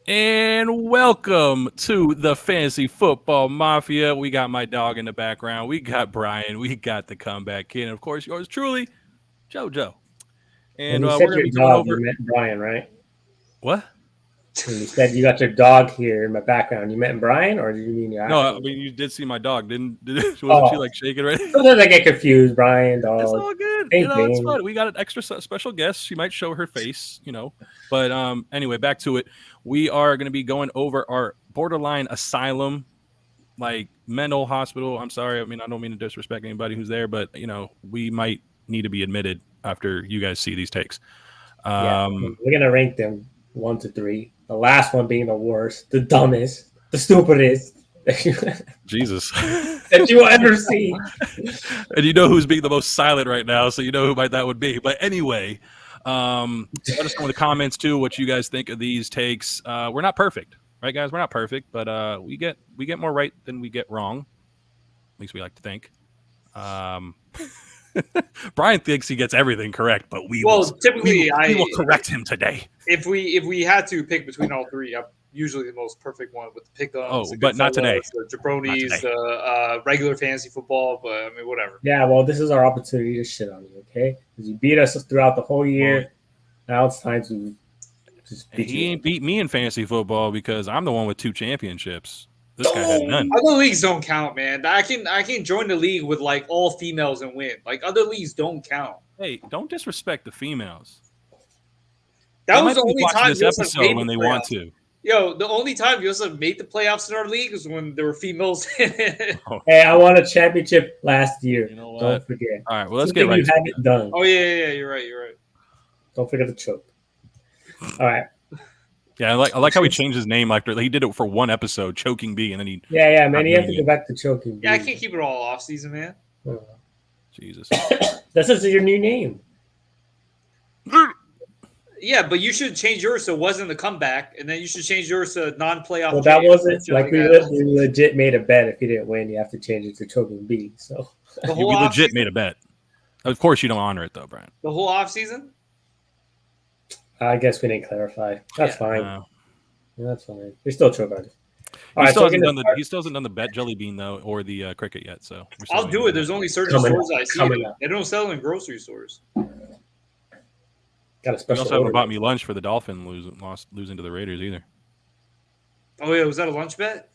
And welcome to the Fantasy Football Mafia. We got my dog in the background. We got Brian. We got the comeback kid. And of course, yours truly, JoJo. When And you we're said going to your be going dog, you over meant Brian, right? what? When you said you got your dog here in my background, you meant Brian, or did you mean your No, I actual? mean, you did see my dog, wasn't she Oh, like shaking right? sometimes I get confused. Brian, It's dog, all good. same It's thing. fun. We got an extra special guest. She might show her face. But anyway, back to it. We are going to be going over our borderline asylum, like mental hospital. I'm sorry. I mean, I don't mean to disrespect anybody who's there, but we might need to be admitted after you guys see these takes. Yeah, Um, we're gonna rank them 1 to 3. The last one being the worst, the dumbest, the stupidest Jesus. that you will ever see. And you know who's being the most silent right now, so you know who that would be. But anyway, let us know in the comments too what you guys think of these takes. We're not perfect, right, guys? We're not perfect, but we get more right than we get wrong. At least we like to think. Um, Brian thinks he gets everything correct, but Well, typically, we will correct him today. if we had to pick between all three, I'm usually the most perfect one with the pickums, Oh, the but not today. Goodfellas, the Not jabronis, today. the regular fantasy football. But I mean, whatever. Yeah, well, this is our opportunity to shit on you, okay? Because you beat us throughout the whole year. Now it's time to just beat He you ain't up. beat me in fantasy football because I'm the one with 2 championships. This guy had none. Other leagues don't count, man. I can join the league with like all females and win. Like other leagues don't count. Hey, don't disrespect the females. That They was might the be only watching time this Joseph episode made when the they want playoffs. to. Yo, the only time Joseph made the playoffs in our league is when there were females in it. Oh, Hey, I won a championship last year. you know what? Don't forget. All right, well, let's get Something right you to it. haven't done. Oh yeah. You're right. You're right. Don't forget the choke. All right. Yeah, I like how he changed his name after he did it for one episode, choking B, and then he Yeah, man. stopped You have to doing go it. back to choking. Yeah, I dude. can't keep it all off season, man. Jesus. This is your new name. Yeah, but you should change yours so it wasn't a comeback, and then you should change yours to non-playoff. Well, that James, wasn't shit like that. we legit made a bet. If you didn't win, you have to change it to choking B. So The We whole off legit season. made a bet. Of course, you don't honor it though, Brian. The whole off season. I guess we didn't clarify. That's Yeah. fine. Uh, Yeah, that's fine. We're still choke artists. All he right, still so hasn't we're done gonna the he still hasn't done the bet jelly bean though, or the cricket yet. So we're still I'll waiting do on it. that. There's only certain Coming stores up, I see coming it. up. They don't sell it in grocery stores. got a You special also haven't order. bought me lunch for the Dolphin losing to the Raiders either. Oh yeah, was that a lunch bet?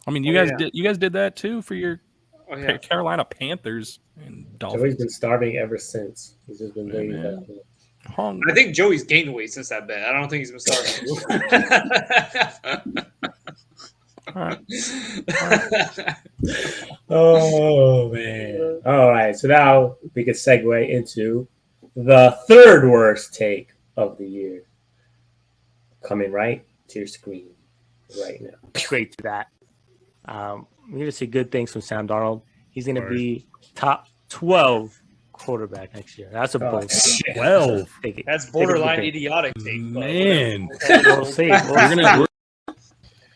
I mean, Oh, yeah. you guys did that too for your Oh yeah. Carolina Panthers and Joey's Dolphins. been starving ever since. He's just been Yeah, waiting. man. That point. Hungry. I think Joey's gained weight since that bet. I don't think he's been starting. All right. Oh man! All right, so now we can segue into the third worst take of the year, coming right to your screen right now. Straight to that. We're going to see good things from Sam Darnold. He's going to Word. be top 12 quarterback next year. That's a Oh, bold take. shit. 12. Take it. That's Take it borderline to the bank. idiotic take. but Man. whatever. We'll see. We're gonna.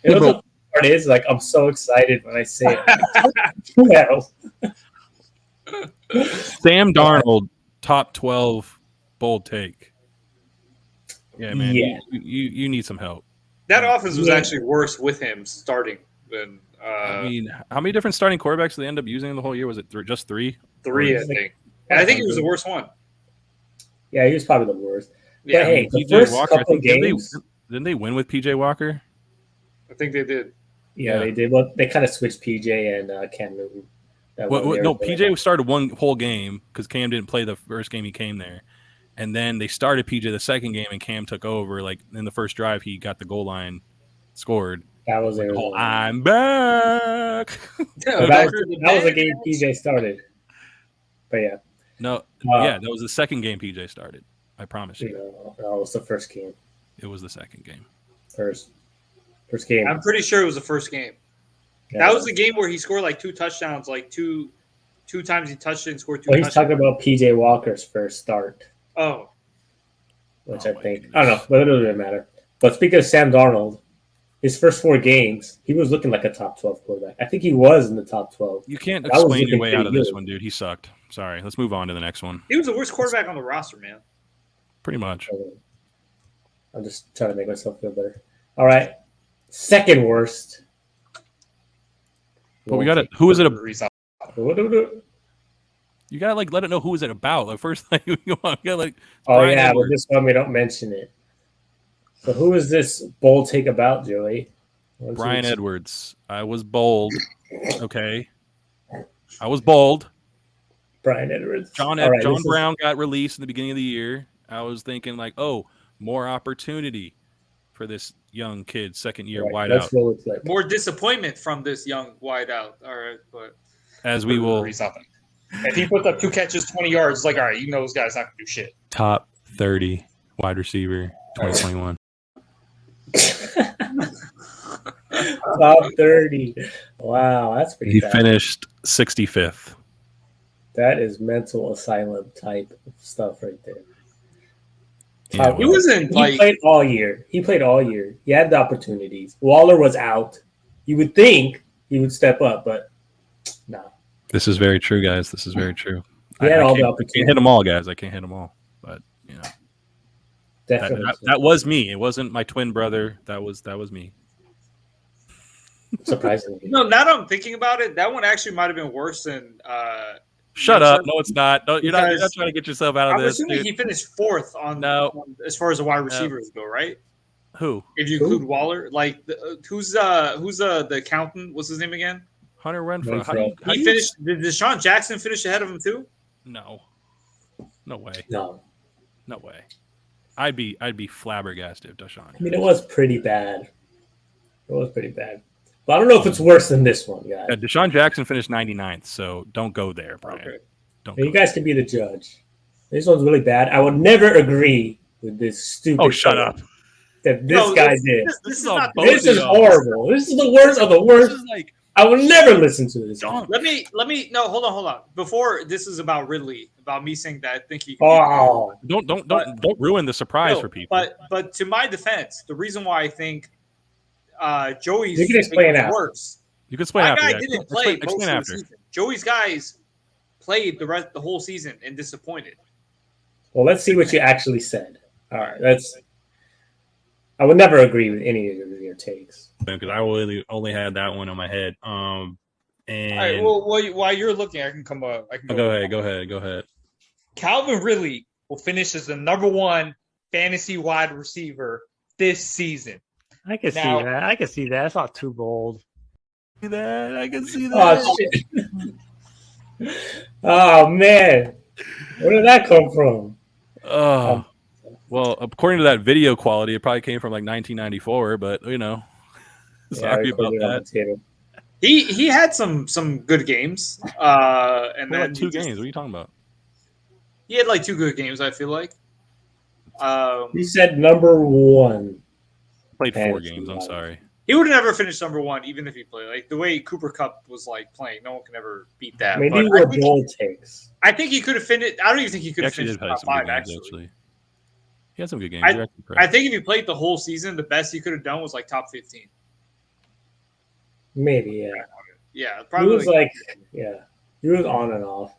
You know what the part is? Like, I'm so excited when I say it. Sam Darnold, top 12, bold take. Yeah, man. Yeah. You need some help. That offense was Yeah. actually worse with him starting than I mean, how many different starting quarterbacks did they end up using the whole year? Was it just three? three, I Like- think. And I think it was the worst one. Yeah, he was probably the worst. Yeah, But hey, the PJ first Walker. I couple think games, didn't they win with PJ Walker? I think they did. yeah, Yeah. they did. Well, they kind of switched PJ and Cam Newton. That one Well, year. no, PJ started one whole game because Cam didn't play the first game he came there, and then they started PJ the second game and Cam took over. Like in the first drive, he got the goal line, scored. That was Oh, Arizona. I'm back. So that was the game PJ started. But yeah, No, Uh, yeah, that was the second game PJ started. I promise you you, know, that was the first game. it was the second game. First game. I'm pretty sure it was the first game. Yeah. That was the game where he scored like 2 touchdowns, like two times he touched it and scored 2 Well, he's touchdowns. talking about PJ Walker's first start, Oh, which Oh I my think goodness. I don't know, but it doesn't matter. But speaking of Sam Darnold, his first 4 games, he was looking like a top 12 quarterback. I think he was in the top 12. You can't That was explain your looking way out of pretty this good. one, dude. He sucked. Sorry. Let's move on to the next one. he was the worst quarterback on the roster, man. Pretty much. I'm just trying to make myself feel better. All right. Second worst. But we got it. Who is it? Reese out. You gotta like let it know who is it about. Like first, like you gotta like. Oh Brian yeah, Edwards. but this one we don't mention it. So who is this bold take about, Joey? Brian Edwards. I was bold. Okay. I was bold. Brian Edwards. John All right, John this is- Brown got released in the beginning of the year. I was thinking like, oh, more opportunity for this young kid, second year Right, wideout. let's roll the clip. More disappointment from this young wideout. All right, but As we will Reese out. If he puts up 2 catches, 20 yards, it's like, all right, you know this guy's not gonna do shit. top 30 wide receiver 2021. Top 30. Wow, that's pretty He bad. finished 65th. That is mental asylum type of stuff right there. Yeah, He wasn't He like played all year. He played all year. He had the opportunities. Waller was out. You would think he would step up, but no. This is very true, guys. This is very true. He had all the can't hit opportunities. them all, guys. I can't hit them all. But you know, Definitely. that was me. It wasn't my twin brother. That was me. Surprisingly. no. Now that I'm thinking about it, that one actually might have been worse than. Shut Yeah, up. so- No, it's not. No, you're not Because- trying to get yourself out of I'm this. assuming Dude. he finished 4th on as far as the wide receivers go, right? Who? If you Who? include Waller, like who's the accountant? What's his name again? Hunter Renfro. How Renfro. do you, how do He you- finished. Did Deshaun Jackson finish ahead of him too? No. No way. No. No way. I'd be flabbergasted if Deshaun. I mean, it was pretty bad. It was pretty bad. But I don't know if it's worse than this one, guys. Yeah, Deshaun Jackson finished 99th, so don't go there, Brian. Okay. Don't You go guys can be the judge. This one's really bad. I would never agree with this stupid. Oh, shut thing up. That this No, guy this- did. This is on not. both This of is y'all. horrible. This is the worst of the This worst. is like I will never listen to this. Don't. Let me. No, hold on. Before this is about Ridley, about me saying that I think he. Oh, don't ruin the surprise No, for people. But to my defense, the reason why I think Joey's You can explain taking after. worse. You can explain My after. guy guys. didn't play Explain most of after. the season. Joey's guys played the whole season and disappointed. well, let's see what you actually said. All right, I would never agree with any of your takes. Because I only had that one on my head. And All right. Well, while you're looking, I can come up. I can go ahead. Calvin Ridley will finish as the #1 fantasy wide receiver this season. I can Now- see that. I can see that. It's not too bold. See that? I can see Oh shit! Oh man, where did that come from? Oh, well, according to that video quality, it probably came from like 1994. But you know, sorry Yeah, I about put it on that. the table. He had some good games. And What then about 2 he just- games? What are you talking about? He had like 2 good games. I feel like. You said #1. Played 4 Fantasy games. I'm wise. sorry. He would have never finished #1 even if he played. Like the way Cooper Cup was like playing, no one can ever beat that. Maybe But we're bold takes. I think he could have finished. I don't even think he could He have actually finished did have top some 5. good games. Actually, He had some good games. I- You're actually correct. I think if he played the whole season, the best he could have done was like top 15. Maybe, yeah. Yeah, He probably. was like, yeah, he was on and off.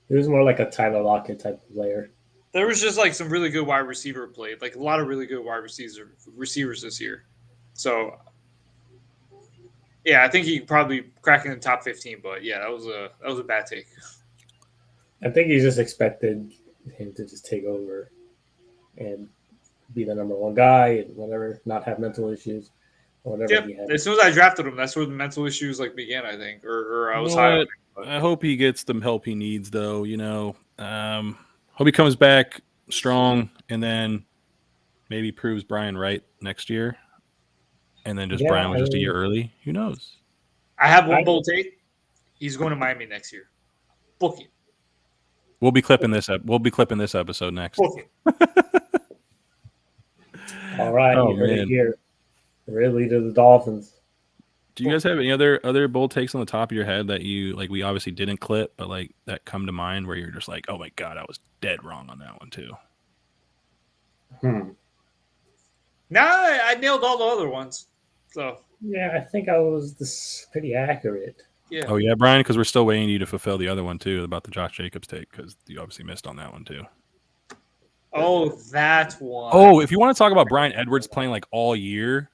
He was more like a Tyler Lockett type of player. There was just like some really good wide receiver played, like a lot of really good wide receivers this year. So, yeah, I think he probably cracking the top 15. But yeah, that was a bad take. I think he just expected him to just take over and be the #1 guy and whatever, not have mental issues or whatever he Yep. had. As soon as I drafted him, that's where the mental issues like began. I think, or I was You know high. on what? him, but- I hope he gets the help he needs, though. You know, hope he comes back strong and then maybe proves Brian right next year, and then just Yeah, Brian was I just a mean- year early. Who knows? I have one bold take. He's going to Miami next year. Book it. We'll be clipping this up. We'll be clipping this episode next. Book it. All right, Oh, you heard man. it here. Ridley to the Dolphins. Do you guys have any other bold takes on the top of your head that you like? We obviously didn't clip, but like that come to mind where you're just like, oh my god, I was dead wrong on that one too. Nah, I nailed all the other ones. So Yeah, I think I was pretty accurate. yeah. Oh yeah, Brian, because we're still waiting you to fulfill the other one too about the Josh Jacobs take because you obviously missed on that one too. Oh, that one. Oh, if you want to talk about Brian Edwards playing like all year,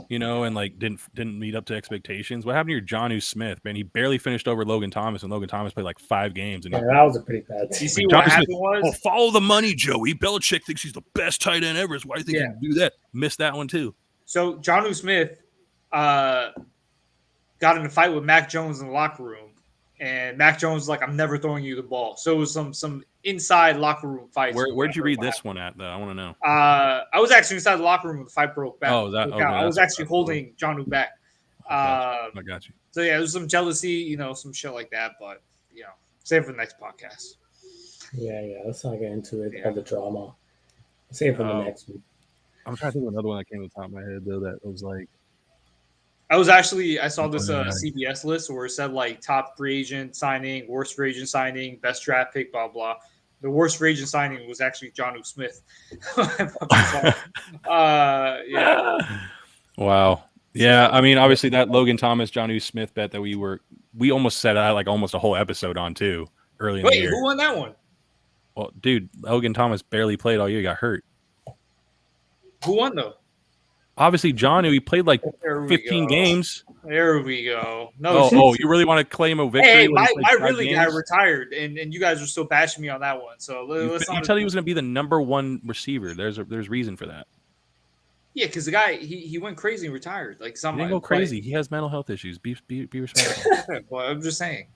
you know, and like didn't meet up to expectations. What happened to your Jonnu Smith, man? He barely finished over Logan Thomas, and Logan Thomas played like 5 games. And Yeah, that was a pretty bad You team. see Jonnu what Smith, happened oh, was follow the money, Joey. Belichick thinks he's the best tight end ever. So why do you think he can do that? Missed that one too. so Jonnu Smith got in a fight with Mac Jones in the locker room, and Mac Jones was like, "I'm never throwing you the ball." So it was some inside locker room fights. Where'd you read this one at though? I want to know. I was actually inside the locker room when the fight broke back. Oh, that okay, I was actually holding Jonnu back. I got you. So yeah, there's some jealousy, you know, some shit like that. But you know, save it for the next podcast. Yeah. Let's not get into it. Yeah. All the drama. Save it for the Oh. next week. I'm trying to think of another one that came to the top of my head though. That was like, I saw this CBS list where it said like top free agent signing, worst free agent signing, best draft pick, blah blah. The worst free agent signing was actually Jonnu Smith. Yeah. wow. Yeah, I mean, obviously that Logan Thomas, Jonnu Smith bet that we almost set out like almost a whole episode on too early in the Wait, year. who won that one? Well, dude, Logan Thomas barely played all year. He got hurt. Who won though? Obviously, Jonnu, he played like There we 15 go. games. There we go. No, Oh, you really want to claim a victory? hey, when my he played 5 really games? guy retired, and you guys are still bashing me on that one. So let's You not. tell he was going to be the number 1 receiver. There's reason for that. Yeah, because the guy he went crazy and retired. Like He some didn't go crazy. He has mental health issues. Be respectful. Well, I'm just saying.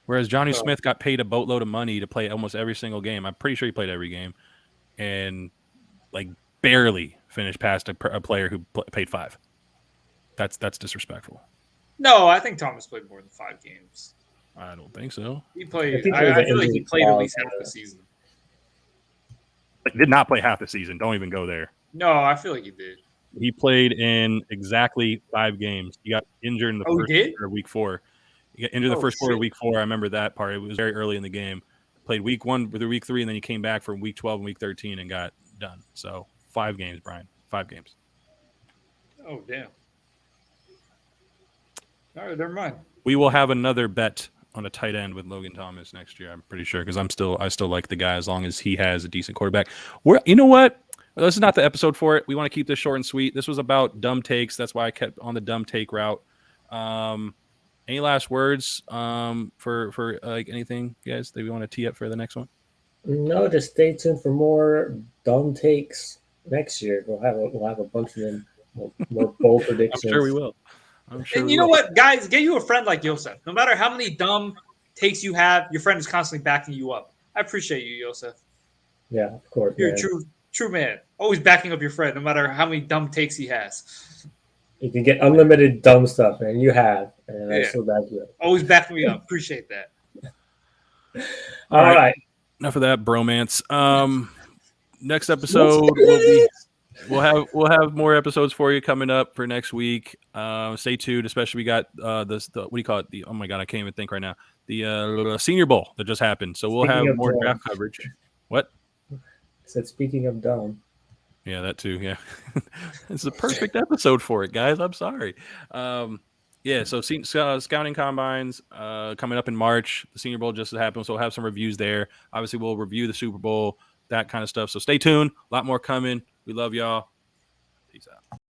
Whereas Jonnu So- Smith got paid a boatload of money to play almost every single game. I'm pretty sure he played every game, and like barely finished past a player who paid 5. That's disrespectful. No, I think Thomas played more than 5 games. I don't think so. He played. I think there was I an feel like he injury played at clause least half there. the season. Did not play half the season. Don't even go there. No, I feel like he did. He played in exactly 5 games. He got injured in the Oh, he first did? quarter of week 4. He got injured the Oh, first quarter of shit. week 4. I remember that part. It was very early in the game. Played week 1 through week 3, and then he came back for week 12 and week 13 and got done. So 5 games, Brian. 5 games. Oh damn. All right, never mind. We will have another bet on a tight end with Logan Thomas next year. I'm pretty sure because I still like the guy as long as he has a decent quarterback. You know what? This is not the episode for it. We want to keep this short and sweet. This was about dumb takes. That's why I kept on the dumb take route. Any last words for like anything, guys, that we want to tee up for the next one? No, just stay tuned for more dumb takes next year. We'll have a bunch of them. More bold I'm predictions. sure we will. I'm sure. And we you know will. what, guys? Get you a friend like Yosef. No matter how many dumb takes you have, your friend is constantly backing you up. I appreciate you, Yosef. Yeah, of course. You're man. a true man. Always backing up your friend, no matter how many dumb takes he has. You can get unlimited dumb stuff, and you have, and I Yeah. still back you up. Always backing me up. Appreciate that. All right. Enough of that bromance. Next episode we'll have more episodes for you coming up for next week. Stay tuned. Especially we got the what do you call it? Oh my god, I can't even think right now. The Senior Bowl that just happened. So we'll Speaking have of more dumb. draft coverage. What? I said, speaking of dumb, Yeah, that too. Yeah, it's a perfect episode for it, guys. I'm sorry. Yeah, so scouting combines coming up in March. The Senior Bowl just happened, so we'll have some reviews there. Obviously, we'll review the Super Bowl, that kind of stuff. So stay tuned. A lot more coming. We love y'all. Peace out.